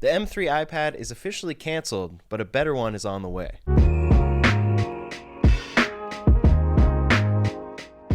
The M3 iPad is officially canceled, but a better one is on the way.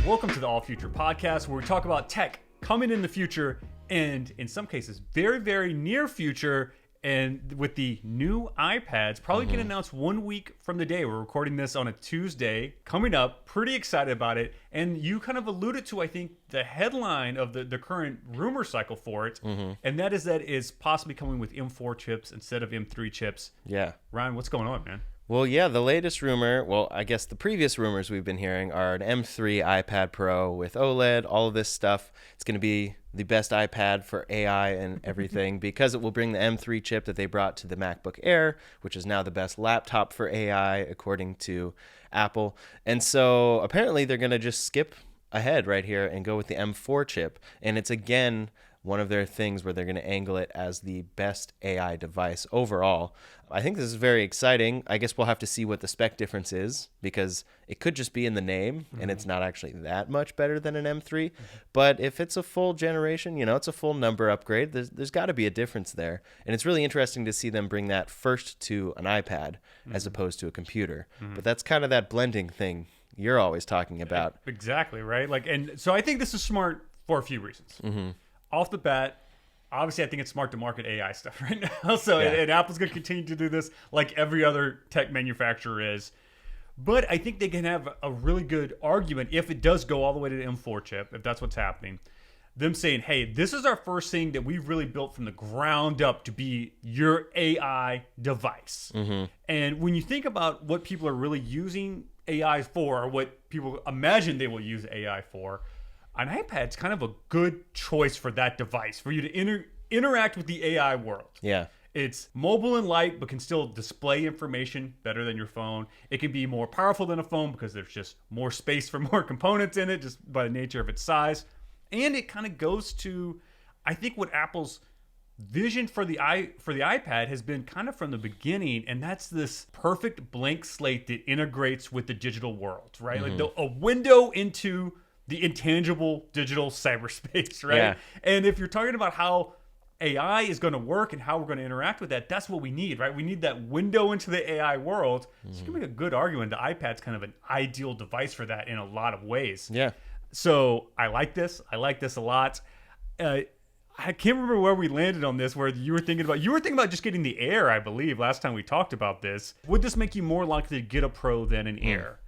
Welcome to the All Future Podcast, where we talk about tech coming in the future and, in some cases, very, very near future. And with the new iPads, probably getting announced 1 week from the day. We're recording this on a Tuesday, coming up. Pretty excited about it. And you kind of alluded to, I think, the headline of the current rumor cycle for it. And that is possibly coming with M4 chips instead of M3 chips. Yeah. Ryan, what's going on, man? Well, yeah, the latest rumor, I guess the previous rumors we've been hearing are an M3 iPad Pro with OLED, all of this stuff. It's going to be the best iPad for AI and everything because it will bring the M3 chip that they brought to the MacBook Air, which is now the best laptop for AI, according to Apple. And so apparently they're going to just skip ahead right here and go with the M4 chip. And it's, again, one of their things where they're going to angle it as the best AI device overall. I think this is very exciting. I guess we'll have to see what the spec difference is because it could just be in the name and it's not actually that much better than an M3. But if it's a full generation, it's a full number upgrade, there's got to be a difference there. And it's really interesting to see them bring that first to an iPad as opposed to a computer. But that's kind of that blending thing you're always talking about. Exactly, right? And so I think this is smart for a few reasons. Off the bat, obviously, I think it's smart to market AI stuff right now. So, and Apple's going to continue to do this like every other tech manufacturer is. But I think they can have a really good argument if it does go all the way to the M4 chip, if that's what's happening. Them saying, hey, this is our first thing that we've really built from the ground up to be your AI device. And when you think about what people are really using AI for, or what people imagine they will use AI for, an iPad's kind of a good choice for that device, for you to interact with the AI world. Yeah. It's mobile and light, but can still display information better than your phone. It can be more powerful than a phone because there's just more space for more components in it, just by the nature of its size. And it kind of goes to, I think, what Apple's vision for the iPad has been kind of from the beginning, and that's this perfect blank slate that integrates with the digital world, right? Like a window into the intangible digital cyberspace, right? Yeah. And if you're talking about how AI is going to work and how we're going to interact with that, that's what we need, right? We need that window into the AI world. So you can make a good argument the iPad's kind of an ideal device for that in a lot of ways. Yeah. So I like this. I like this a lot. I can't remember where we landed on this, where you were thinking about just getting the Air, I believe, last time we talked about this. Would this make you more likely to get a Pro than an Air?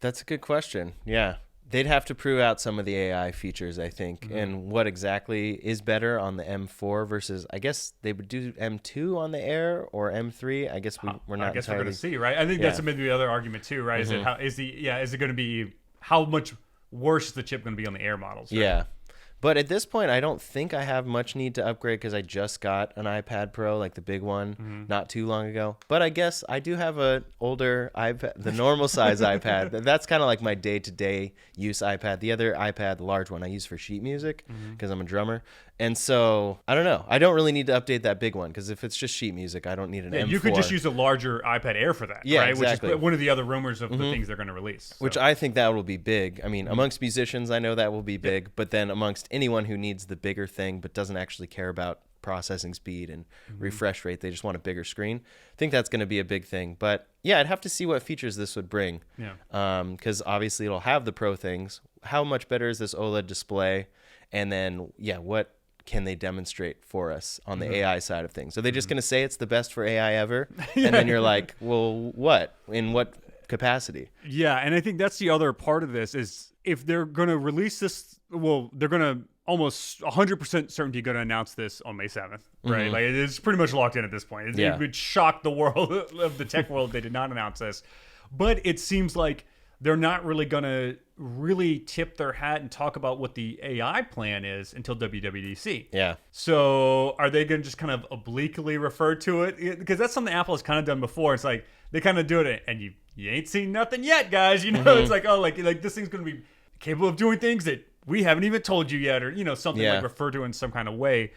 That's a good question. Yeah. They'd have to prove out some of the AI features, I think, and what exactly is better on the M4 versus, I guess they would do M2 on the Air or M3. I guess we're not. I guess entirely... we're going to see, right? I think that's maybe the other argument too, right? Is it going to be, how much worse is the chip going to be on the Air models? Right? Yeah. But at this point, I don't think I have much need to upgrade because I just got an iPad Pro, like the big one, not too long ago. But I guess I do have an older iPad, the normal size iPad. That's kind of like my day-to-day use iPad. The other iPad, the large one, I use for sheet music because I'm a drummer. And so, I don't know. I don't really need to update that big one because if it's just sheet music, I don't need an M4. You could just use a larger iPad Air for that, right? Exactly. Which is one of the other rumors of the things they're going to release. So. Which I think that will be big. I mean, amongst musicians, I know that will be big. But then amongst anyone who needs the bigger thing but doesn't actually care about processing speed and refresh rate, they just want a bigger screen, I think that's going to be a big thing. But yeah, I'd have to see what features this would bring. Because obviously it'll have the Pro things. How much better is this OLED display? And then, what can they demonstrate for us on the AI side of things? Are they just going to say it's the best for AI ever? And then you're like, well, what? In what capacity? Yeah, and I think that's the other part of this is if they're going to release this, they're going to almost 100% certainty going to announce this on May 7th, right? Like it's pretty much locked in at this point. It would shock the world of the tech world if they did not announce this. But it seems like they're not really going to really tip their hat and talk about what the AI plan is until WWDC. Yeah. So are they going to just kind of obliquely refer to it? Because that's something Apple has kind of done before. It's like they kind of do it and you ain't seen nothing yet, guys. It's like, oh, like this thing's going to be capable of doing things that we haven't even told you yet, or, something like referred to in some kind of way.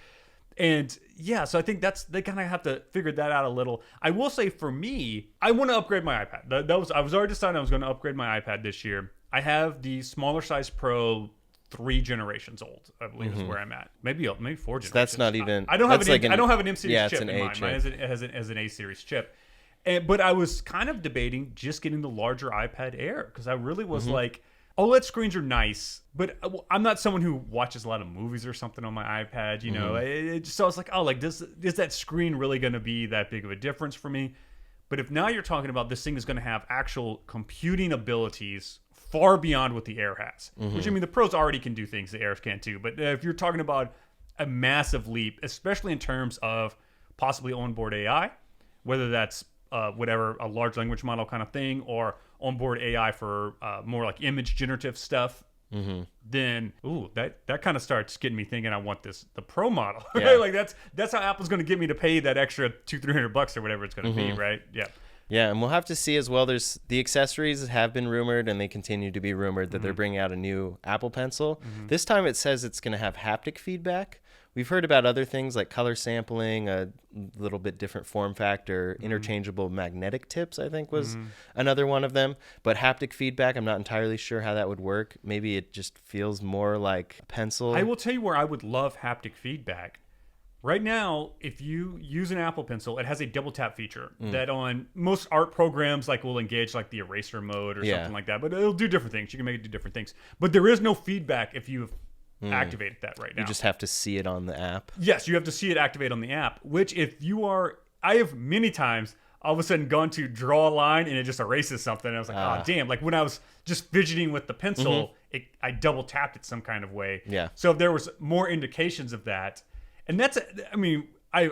And yeah, so I think they kind of have to figure that out a little. I will say for me, I want to upgrade my iPad. I was already deciding I was going to upgrade my iPad this year. I have the smaller size Pro 3 generations old, I believe is where I'm at. Maybe 4 generations. So that's not even. I don't have that's an like I don't have an M series yeah, chip it's an in A mine. chip. Mine has an A series chip. But I was kind of debating just getting the larger iPad Air because I really was like, OLED screens are nice, but I'm not someone who watches a lot of movies or something on my iPad. You know, so I was like, oh, like is that screen really going to be that big of a difference for me? But if now you're talking about this thing is going to have actual computing abilities far beyond what the Air has, which I mean, the Pros already can do things the Airs can't do. But if you're talking about a massive leap, especially in terms of possibly onboard AI, whether that's whatever, a large language model kind of thing, or onboard AI for more like image generative stuff, then that kind of starts getting me thinking I want the Pro model. Yeah. Like that's how Apple's going to get me to pay that extra $200-300 or whatever it's going to be, right? Yeah. Yeah, and we'll have to see as well. There's the accessories have been rumored, and they continue to be rumored that they're bringing out a new Apple Pencil. This time it says it's going to have haptic feedback. We've heard about other things like color sampling, a little bit different form factor, interchangeable magnetic tips, I think was another one of them. But haptic feedback, I'm not entirely sure how that would work. Maybe it just feels more like a pencil. I will tell you where I would love haptic feedback. Right now, if you use an Apple Pencil, it has a double tap feature that on most art programs like will engage like the eraser mode or something like that. But it'll do different things. You can make it do different things. But there is no feedback if you've activated that right now. You just have to see it on the app. Yes, you have to see it activate on the app, which if you are... I have many times all of a sudden gone to draw a line and it just erases something. And I was like, oh, damn. Like when I was just fidgeting with the pencil, I double tapped it some kind of way. Yeah. So if there was more indications of that... And that's, I mean, I'm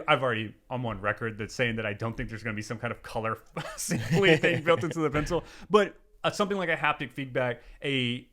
on record that's saying that I don't think there's going to be some kind of color sampling thing built into the pencil. But something like a haptic feedback, a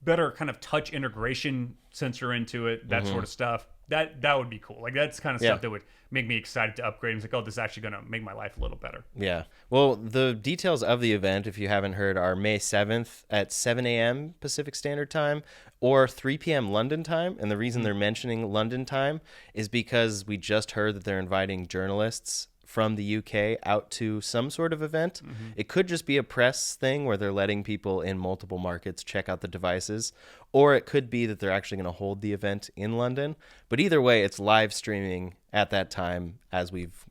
better kind of touch integration sensor into it, that sort of stuff, that would be cool. Like that's kind of stuff that would make me excited to upgrade. It's like, oh, this is actually going to make my life a little better. Yeah. Well, the details of the event, if you haven't heard, are May 7th at 7 a.m. Pacific Standard Time or 3 p.m. London time. And the reason they're mentioning London time is because we just heard that they're inviting journalists from the UK out to some sort of event. It could just be a press thing where they're letting people in multiple markets check out the devices, or it could be that they're actually going to hold the event in London. But either way, it's live streaming at that time, as we've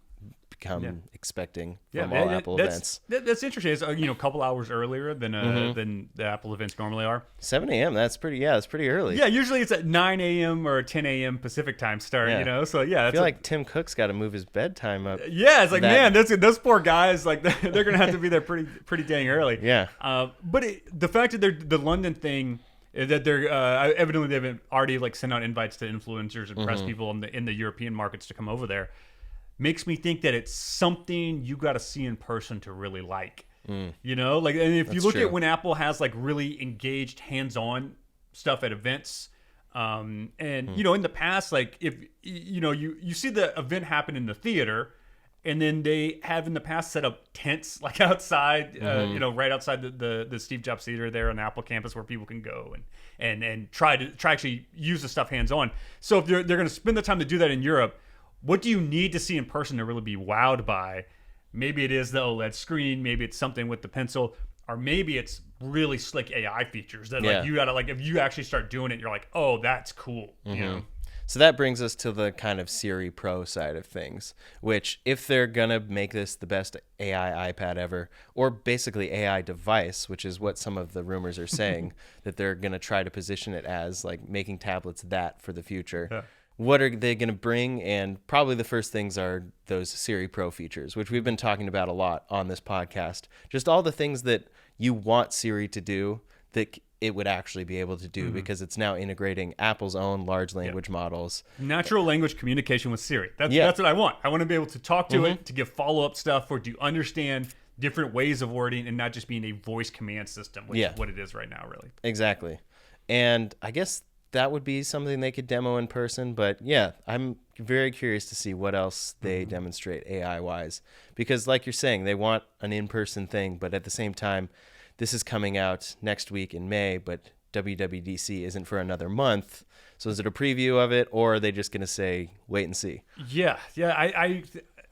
become expecting from all Apple events. That's interesting. It's a couple hours earlier than the Apple events normally are. 7 a.m. That's pretty early. Yeah, usually it's at 9 a.m. or 10 a.m. Pacific time start. So yeah, I feel like Tim Cook's got to move his bedtime up. Yeah, it's like man, those poor guys, like they're gonna have to be there pretty dang early. Yeah. But the fact that they're the London thing. That they're evidently they've already like sent out invites to influencers and press people in the European markets to come over there, makes me think that it's something you got to see in person to really like. You know, like, and if you look at when Apple has like really engaged hands-on stuff at events, and in the past, like if you see the event happen in the theater. And then they have in the past set up tents like outside, right outside the Steve Jobs Theater there on the Apple campus where people can go and try actually use the stuff hands on. So if they're going to spend the time to do that in Europe, what do you need to see in person to really be wowed by? Maybe it is the OLED screen, maybe it's something with the pencil, or maybe it's really slick AI features that like you gotta like if you actually start doing it, you're like, oh, that's cool. You know? So that brings us to the kind of Siri Pro side of things, which if they're going to make this the best AI iPad ever, or basically AI device, which is what some of the rumors are saying, that they're going to try to position it as, like making tablets that for the future. Yeah. What are they going to bring? And probably the first things are those Siri Pro features, which we've been talking about a lot on this podcast. Just all the things that you want Siri to do that it would actually be able to do because it's now integrating Apple's own large language models. Natural language communication with Siri. That's what I want. I want to be able to talk to it, to give follow-up stuff, or to understand different ways of wording and not just being a voice command system, which is what it is right now, really. Exactly. And I guess that would be something they could demo in person. But yeah, I'm very curious to see what else they demonstrate AI-wise. Because like you're saying, they want an in-person thing, but at the same time, this is coming out next week in May, but WWDC isn't for another month. So is it a preview of it, or are they just going to say, wait and see? Yeah.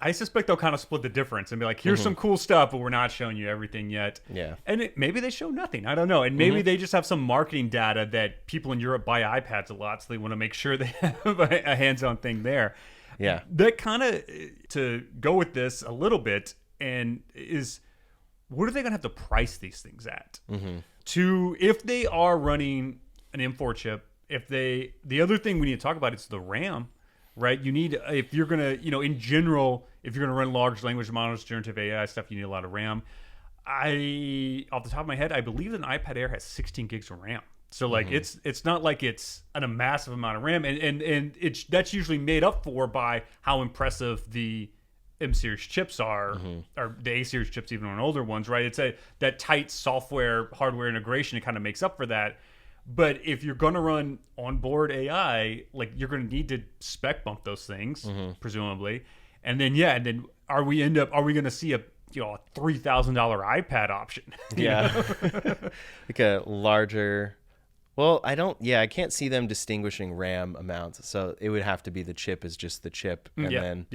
I suspect they'll kind of split the difference and be like, here's some cool stuff, but we're not showing you everything yet. Yeah. And maybe they show nothing. I don't know. And maybe they just have some marketing data that people in Europe buy iPads a lot, so they want to make sure they have a hands-on thing there. Yeah. That kind of, to go with this a little bit, and is, what are they going to have to price these things at? To, if they are running an M4 chip, the other thing we need to talk about is the RAM. Right, you need, if you're gonna, in general, if you're gonna run large language models, generative AI stuff, you need a lot of RAM. Off the top of my head, I believe an iPad Air has 16 gigs of RAM. So like, it's not like it's a massive amount of RAM, and that's usually made up for by how impressive the M series chips are, or the A series chips, even on older ones. Right, it's that tight software hardware integration. It kind of makes up for that. But if you're going to run onboard AI, like, you're going to need to spec bump those things, presumably. And then, are we going to see a $3,000 iPad option? Yeah. Like a larger, well, I can't see them distinguishing RAM amounts. So it would have to be the chip is just the chip. And then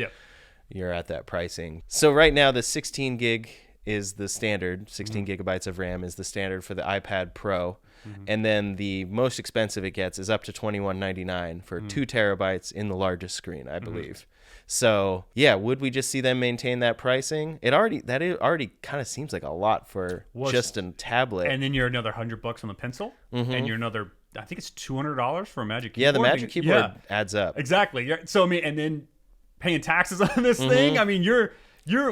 you're at that pricing. So right now the 16 gig is the standard, 16 gigabytes of RAM is the standard for the iPad Pro. And then the most expensive it gets is up to $21.99 for 2 terabytes in the largest screen, I believe. So yeah, would we just see them maintain that pricing? It already kind of seems like a lot for just a tablet. And then you're another $100 on the pencil, and you're another, I think it's $200 for a Magic Keyboard. Yeah, the Magic Keyboard adds up. Exactly. So I mean, and then paying taxes on this thing. I mean, you're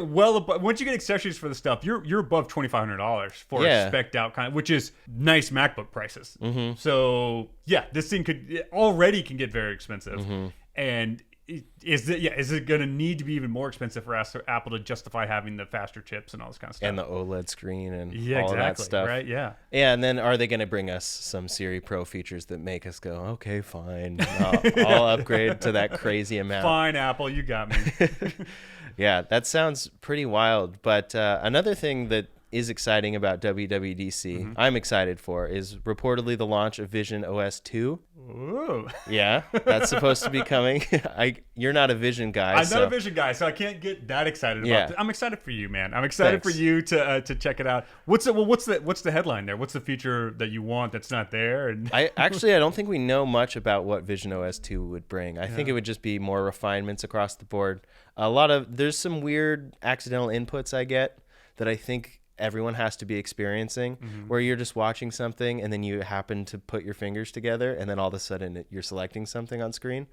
well above, once you get accessories for the stuff, you're above $2,500 for a spec'd out kind of, which is nice MacBook prices. So yeah, this thing already can get very expensive. And is it going to need to be even more expensive for Apple to justify having the faster chips and all this kind of stuff? And the OLED screen and all of that stuff. Right, yeah. Yeah, and then are they going to bring us some Siri Pro features that make us go, okay, fine, I'll upgrade to that crazy amount. Fine, Apple, you got me. Yeah, that sounds pretty wild. But another thing that is exciting about WWDC, I'm excited for, is reportedly the launch of Vision OS 2. Ooh. Yeah, that's supposed to be coming. You're not a Vision guy. I'm not a Vision guy, so I can't get that excited about it. I'm excited for you, man. I'm excited for you to check it out. What's the headline there? What's the feature that you want that's not there? And I don't think we know much about what Vision OS 2 would bring. I think it would just be more refinements across the board. There's some weird accidental inputs I get that I think everyone has to be experiencing, where you're just watching something and then you happen to put your fingers together and then all of a sudden you're selecting something on screen,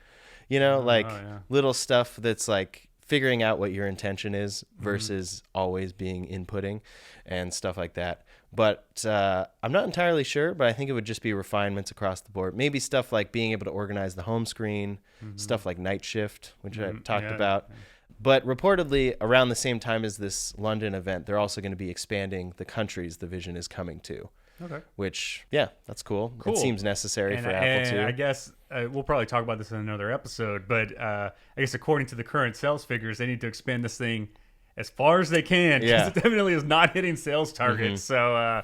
little stuff that's like figuring out what your intention is versus always being inputting and stuff like that. But I'm not entirely sure, but I think it would just be refinements across the board. Maybe stuff like being able to organize the home screen, stuff like night shift, which I talked about. Yeah. But reportedly, around the same time as this London event, they're also going to be expanding the countries the Vision is coming to. Okay. Which, that's cool. It seems necessary for Apple too. I guess we'll probably talk about this in another episode, but I guess according to the current sales figures, they need to expand this thing as far as they can, because it definitely is not hitting sales targets. So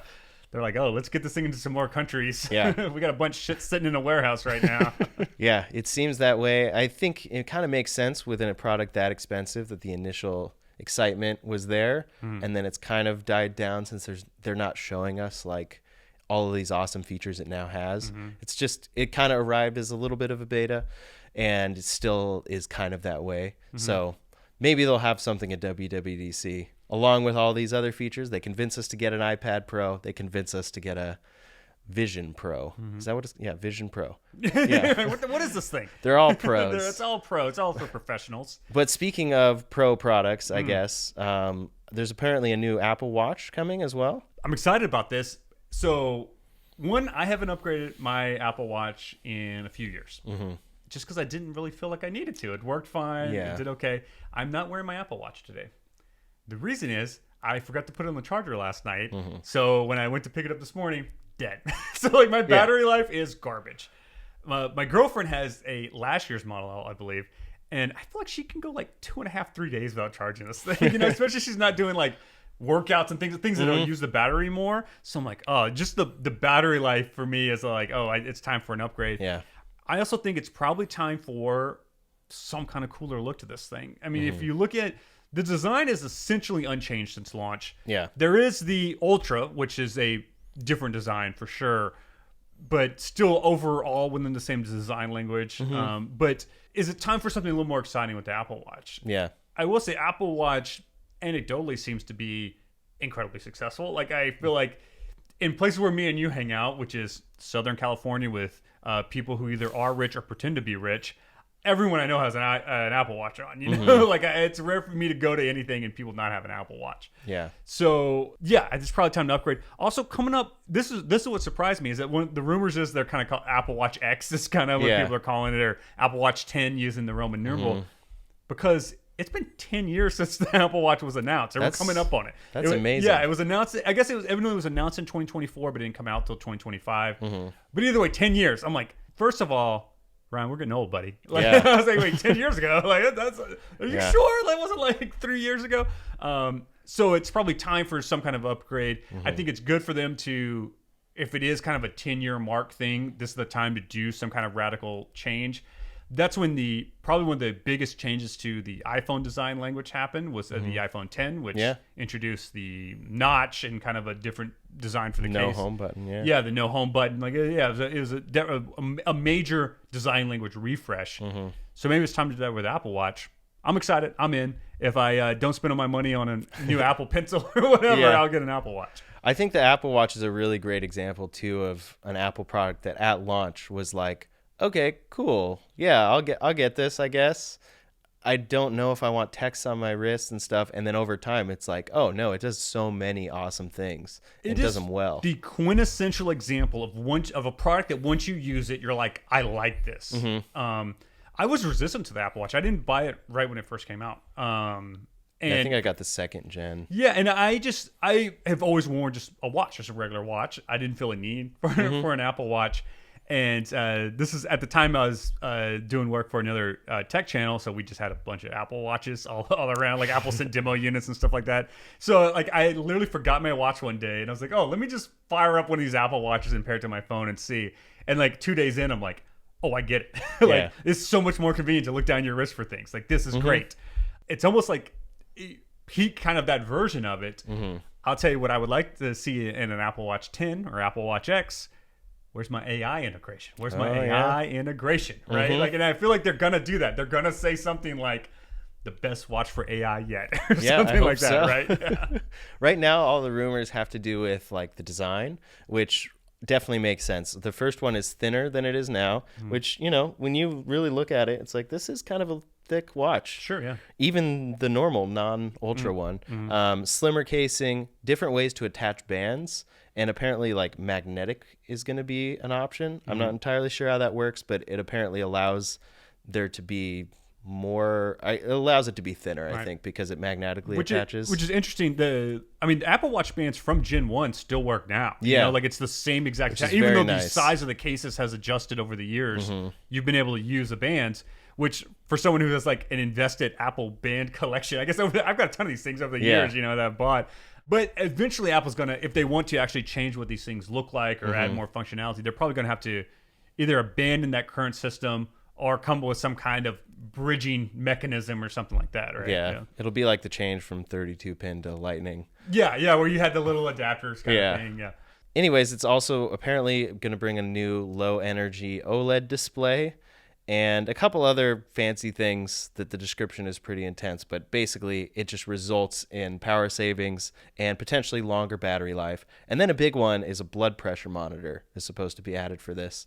they're like, oh, let's get this thing into some more countries. Yeah. We got a bunch of shit sitting in a warehouse right now. Yeah, it seems that way. I think it kind of makes sense within a product that expensive that the initial excitement was there, and then it's kind of died down since they're not showing us like all of these awesome features it now has. It's just, it kind of arrived as a little bit of a beta, and it still is kind of that way. So maybe they'll have something at WWDC. Along with all these other features, they convince us to get an iPad Pro. They convince us to get a Vision Pro. Is that what it's? Yeah, Vision Pro. Yeah. What is this thing? They're all pros. It's all pro. It's all for professionals. But speaking of pro products, I guess, there's apparently a new Apple Watch coming as well. I'm excited about this. So, one, I haven't upgraded my Apple Watch in a few years. Just because I didn't really feel like I needed to. It worked fine. It did okay. I'm not wearing my Apple Watch today. The reason is I forgot to put it on the charger last night. So when I went to pick it up this morning, dead. So like my battery life is garbage. My girlfriend has a last year's model, I believe. And I feel like she can go like 2.5, 3 days without charging this thing. Especially she's not doing like workouts and things that don't use the battery more. So I'm like, oh, just the battery life for me is like, it's time for an upgrade. Yeah. I also think it's probably time for some kind of cooler look to this thing. I mean, if you look at the design is essentially unchanged since launch. Yeah. There is the Ultra, which is a different design for sure, but still overall within the same design language. But is it time for something a little more exciting with the Apple Watch? Yeah. I will say Apple Watch anecdotally seems to be incredibly successful. Like, I feel like in places where me and you hang out, which is Southern California with people who either are rich or pretend to be rich, everyone I know has an Apple Watch on. You know, like it's rare for me to go to anything and people not have an Apple Watch. Yeah. So yeah, it's probably time to upgrade. Also coming up, this is what surprised me is that one the rumors is they're kind of called Apple Watch X. Is kind of what people are calling it, or Apple Watch 10 using the Roman numeral, because it's been 10 years since the Apple Watch was announced. We're coming up on it. That's amazing. Yeah, it was announced. I guess evidently it was announced in 2024, but it didn't come out till 2025. But either way, 10 years. I'm like, first of all, Ryan, we're getting old, buddy. Like, I was like, wait, 10 years ago? Like, are you sure that wasn't like 3 years ago? So it's probably time for some kind of upgrade. I think it's good for them to, if it is kind of a 10-year mark thing, this is the time to do some kind of radical change. That's when probably one of the biggest changes to the iPhone design language happened was the iPhone 10, which introduced the notch and kind of a different design for the case. No home button, Yeah, the no home button. Like, yeah, it was a major design language refresh. So maybe it's time to do that with Apple Watch. I'm excited. I'm in. If I don't spend all my money on a new Apple Pencil or whatever, I'll get an Apple Watch. I think the Apple Watch is a really great example, too, of an Apple product that at launch was like, okay, cool. Yeah, I'll get this, I guess. I don't know if I want text on my wrist and stuff. And then over time, it's like, oh, no, it does so many awesome things. It does them well. The quintessential example of a product that once you use it, you're like, I like this. I was resistant to the Apple Watch. I didn't buy it right when it first came out. And I think I got the second gen. Yeah, and I have always worn just a watch, just a regular watch. I didn't feel a need for an Apple Watch. And this is at the time I was doing work for another tech channel, so we just had a bunch of Apple Watches all around, like Apple sent demo units and stuff like that. So like I literally forgot my watch one day, and I was like, oh, let me just fire up one of these Apple Watches and pair it to my phone and see. And like 2 days in, I'm like, oh, I get it. Like it's so much more convenient to look down your wrist for things. Like this is great. It's almost like peak kind of that version of it. I'll tell you what I would like to see in an Apple Watch 10 or Apple Watch X. Where's my AI integration? Where's my AI integration? Right? Like, and I feel like they're gonna do that. They're gonna say something like the best watch for AI yet, or something like that, right? Yeah. Right now, all the rumors have to do with like the design, which definitely makes sense. The first one is thinner than it is now, which, you know, when you really look at it, it's like this is kind of a thick watch. Sure, yeah. Even the normal non-ultra one. Slimmer casing, different ways to attach bands. And apparently, like, magnetic is going to be an option. I'm not entirely sure how that works, but it apparently allows there to be more. It allows it to be thinner, I think, because it magnetically attaches. Which is interesting. The Apple Watch bands from Gen 1 still work now. Yeah. You know, like, it's the same exact. Even though the size of the cases has adjusted over the years, you've been able to use the bands. Which, for someone who has, like, an invested Apple band collection, I guess I've got a ton of these things over the years, you know, that I've bought. But eventually Apple's going to, if they want to actually change what these things look like or add more functionality, they're probably going to have to either abandon that current system or come up with some kind of bridging mechanism or something like that, right? Yeah. It'll be like the change from 32-pin to Lightning. Yeah, where you had the little adapters kind of thing, yeah. Anyways, it's also apparently going to bring a new low-energy OLED display and a couple other fancy things that the description is pretty intense, but basically it just results in power savings and potentially longer battery life. And then a big one is a blood pressure monitor is supposed to be added for this.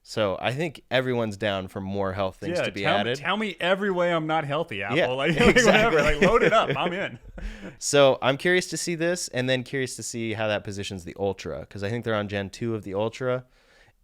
So I think everyone's down for more health things to be added. Tell me every way I'm not healthy, Apple. Yeah, like, exactly. Whatever. Like, load it up. I'm in. So I'm curious to see this, and then curious to see how that positions the Ultra, because I think they're on Gen 2 of the Ultra.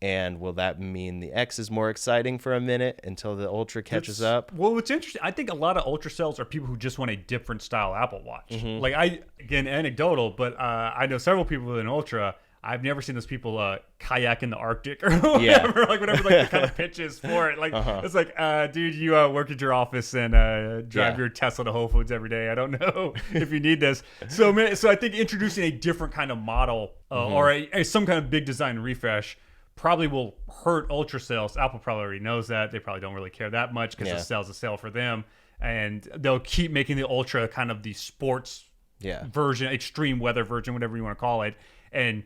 And will that mean the X is more exciting for a minute until the Ultra catches up? Well, what's interesting, I think a lot of Ultra sales are people who just want a different style Apple Watch. Like, again, anecdotal, but I know several people with an Ultra. I've never seen those people kayak in the Arctic or whatever, like whatever like the kind of pitch is for it. Like it's like, dude, you work at your office and drive your Tesla to Whole Foods every day. I don't know if you need this. So I think introducing a different kind of model or some kind of big design refresh probably will hurt Ultra sales. Apple probably already knows that. They probably don't really care that much because Yeah. the sale's a sale for them. And they'll keep making the Ultra kind of the sports version, extreme weather version, whatever you want to call it, and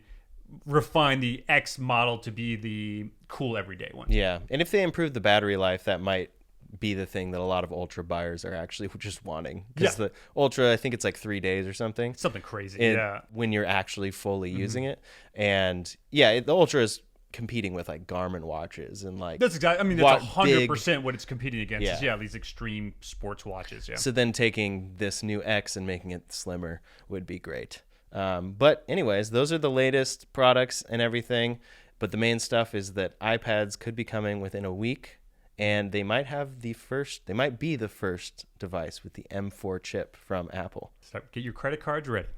refine the X model to be the cool everyday one. Yeah. And if they improve the battery life, that might be the thing that a lot of Ultra buyers are actually just wanting. Because the Ultra, I think it's like 3 days or something. Something crazy, when you're actually fully using it. And the Ultra is competing with like Garmin watches and like that's exactly. I mean, that's 100% what it's competing against. Yeah. Is, these extreme sports watches. Yeah. So then taking this new X and making it slimmer would be great. But anyways, those are the latest products and everything. But the main stuff is that iPads could be coming within a week. And they might be the first device with the M4 chip from Apple. So get your credit cards ready.